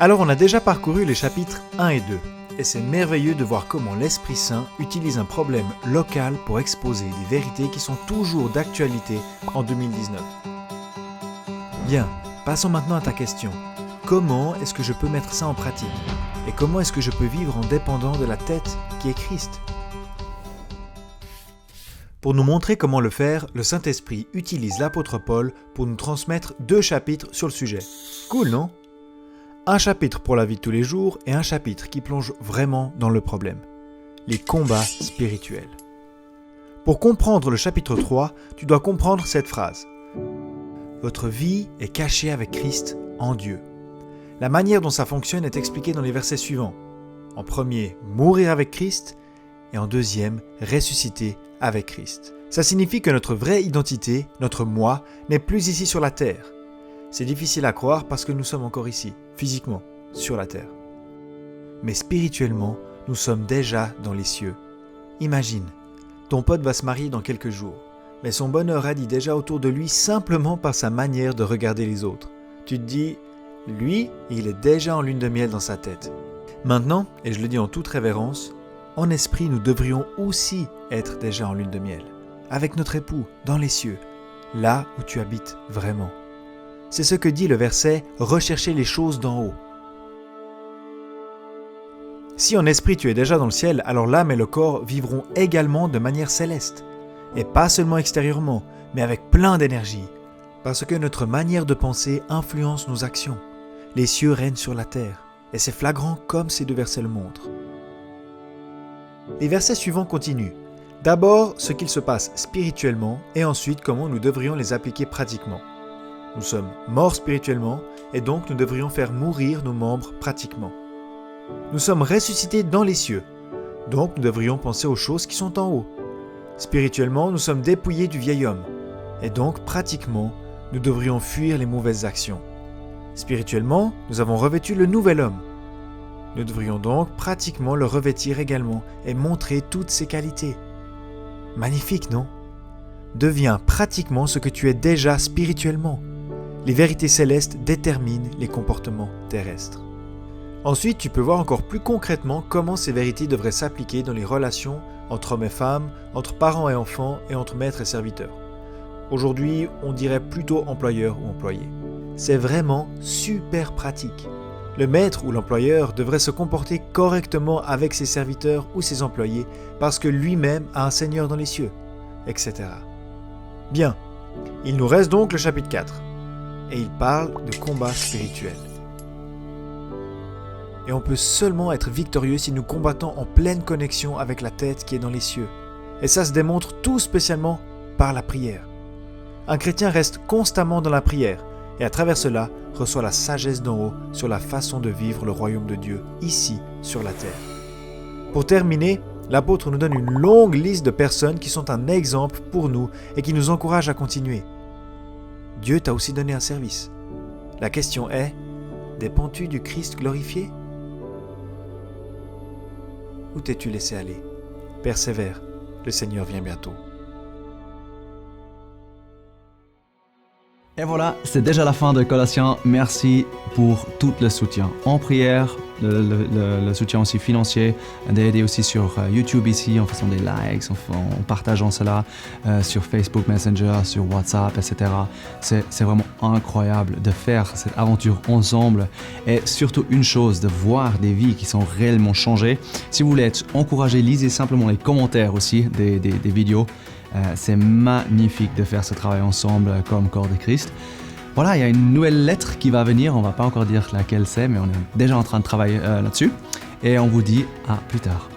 Alors on a déjà parcouru les chapitres 1 et 2, et c'est merveilleux de voir comment l'Esprit Saint utilise un problème local pour exposer des vérités qui sont toujours d'actualité en 2019. Bien, passons maintenant à ta question. Comment est-ce que je peux mettre ça en pratique? Et comment est-ce que je peux vivre en dépendant de la tête qui est Christ? Pour nous montrer comment le faire, le Saint-Esprit utilise l'apôtre Paul pour nous transmettre 2 chapitres sur le sujet. Cool, non? Un chapitre pour la vie de tous les jours et un chapitre qui plonge vraiment dans le problème. Les combats spirituels. Pour comprendre le chapitre 3, tu dois comprendre cette phrase. Votre vie est cachée avec Christ en Dieu. La manière dont ça fonctionne est expliquée dans les versets suivants. En premier, mourir avec Christ et en deuxième, ressusciter avec Christ. Ça signifie que notre vraie identité, notre moi, n'est plus ici sur la terre. C'est difficile à croire parce que nous sommes encore ici, physiquement, sur la terre. Mais spirituellement, nous sommes déjà dans les cieux. Imagine, ton pote va se marier dans quelques jours, mais son bonheur radie déjà autour de lui simplement par sa manière de regarder les autres. Tu te dis, lui, il est déjà en lune de miel dans sa tête. Maintenant, et je le dis en toute révérence, en esprit, nous devrions aussi être déjà en lune de miel, avec notre époux, dans les cieux, là où tu habites vraiment. C'est ce que dit le verset « Recherchez les choses d'en haut ». Si en esprit tu es déjà dans le ciel, alors l'âme et le corps vivront également de manière céleste. Et pas seulement extérieurement, mais avec plein d'énergie. Parce que notre manière de penser influence nos actions. Les cieux règnent sur la terre. Et c'est flagrant comme ces 2 versets le montrent. Les versets suivants continuent. D'abord, ce qu'il se passe spirituellement et ensuite comment nous devrions les appliquer pratiquement. Nous sommes morts spirituellement et donc nous devrions faire mourir nos membres pratiquement. Nous sommes ressuscités dans les cieux, donc nous devrions penser aux choses qui sont en haut. Spirituellement, nous sommes dépouillés du vieil homme et donc pratiquement, nous devrions fuir les mauvaises actions. Spirituellement, nous avons revêtu le nouvel homme. Nous devrions donc pratiquement le revêtir également et montrer toutes ses qualités. Magnifique, non? Deviens pratiquement ce que tu es déjà spirituellement. Les vérités célestes déterminent les comportements terrestres. Ensuite, tu peux voir encore plus concrètement comment ces vérités devraient s'appliquer dans les relations entre hommes et femmes, entre parents et enfants et entre maîtres et serviteurs. Aujourd'hui, on dirait plutôt employeur ou employé. C'est vraiment super pratique. Le maître ou l'employeur devrait se comporter correctement avec ses serviteurs ou ses employés parce que lui-même a un Seigneur dans les cieux, etc. Bien, il nous reste donc le chapitre 4 et il parle de combat spirituel. Et on peut seulement être victorieux si nous combattons en pleine connexion avec la tête qui est dans les cieux. Et ça se démontre tout spécialement par la prière. Un chrétien reste constamment dans la prière et à travers cela reçoit la sagesse d'en haut sur la façon de vivre le royaume de Dieu ici sur la terre. Pour terminer, l'apôtre nous donne une longue liste de personnes qui sont un exemple pour nous et qui nous encouragent à continuer. Dieu t'a aussi donné un service. La question est, dépends-tu du Christ glorifié? Où t'es-tu laissé aller? Persévère, le Seigneur vient bientôt. Et voilà, c'est déjà la fin de Colossiens. Merci pour tout le soutien en prière, le soutien aussi financier, d'aider aussi sur YouTube ici en faisant des likes, en partageant cela sur Facebook Messenger, sur WhatsApp, etc. C'est vraiment incroyable de faire cette aventure ensemble et surtout une chose, de voir des vies qui sont réellement changées. Si vous voulez être encouragé, lisez simplement les commentaires aussi des vidéos. C'est magnifique de faire ce travail ensemble comme corps de Christ. Voilà, il y a une nouvelle lettre qui va venir. On ne va pas encore dire laquelle c'est, mais on est déjà en train de travailler là-dessus. Et on vous dit à plus tard.